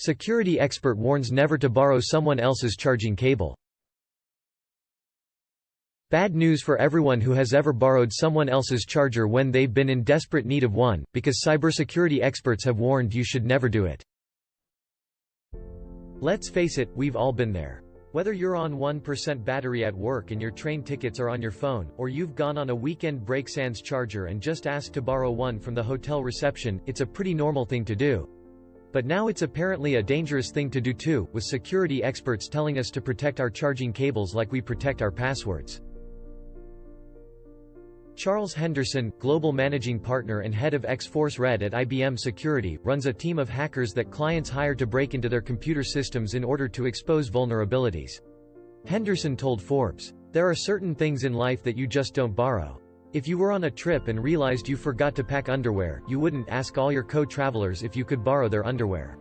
Security expert warns never to borrow someone else's charging cable. Bad news for everyone who has ever borrowed someone else's charger when they've been in desperate need of one, because cybersecurity experts have warned you should never do it. Let's face it, we've all been there. Whether you're on 1% battery at work and your train tickets are on your phone, or you've gone on a weekend break sans charger and just asked to borrow one from the hotel reception, it's a pretty normal thing to do. But now it's apparently a dangerous thing to do too, with security experts telling us to protect our charging cables like we protect our passwords. Charles Henderson, global managing partner and head of X-Force Red at IBM Security, runs a team of hackers that clients hire to break into their computer systems in order to expose vulnerabilities. Henderson told Forbes, "There are certain things in life that you just don't borrow. If you were on a trip and realized you forgot to pack underwear, you wouldn't ask all your co-travelers if you could borrow their underwear.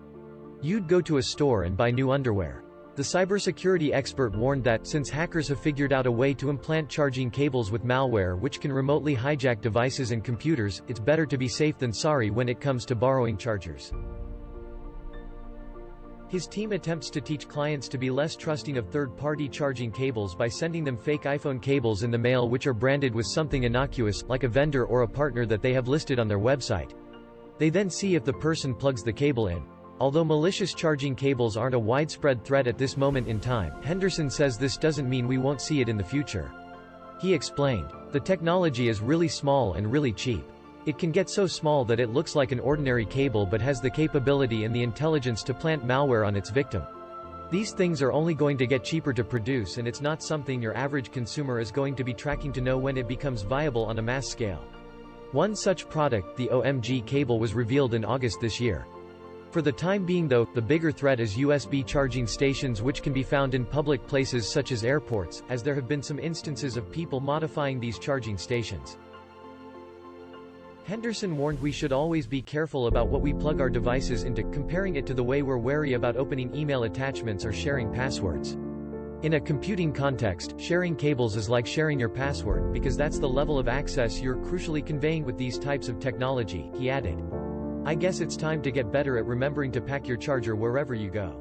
You'd go to a store and buy new underwear." The cybersecurity expert warned that, since hackers have figured out a way to implant charging cables with malware which can remotely hijack devices and computers, it's better to be safe than sorry when it comes to borrowing chargers. His team attempts to teach clients to be less trusting of third-party charging cables by sending them fake iPhone cables in the mail which are branded with something innocuous, like a vendor or a partner that they have listed on their website. They then see if the person plugs the cable in. Although malicious charging cables aren't a widespread threat at this moment in time, Henderson says this doesn't mean we won't see it in the future. He explained, "The technology is really small and really cheap. It can get so small that it looks like an ordinary cable but has the capability and the intelligence to plant malware on its victim. These things are only going to get cheaper to produce, and it's not something your average consumer is going to be tracking to know when it becomes viable on a mass scale." One such product, the OMG cable, was revealed in August this year. For the time being though, the bigger threat is USB charging stations, which can be found in public places such as airports, as there have been some instances of people modifying these charging stations. Henderson warned we should always be careful about what we plug our devices into, comparing it to the way we're wary about opening email attachments or sharing passwords. In a computing context, sharing cables is like sharing your password, because that's the level of access you're crucially conveying with these types of technology, he added. "I guess it's time to get better at remembering to pack your charger wherever you go."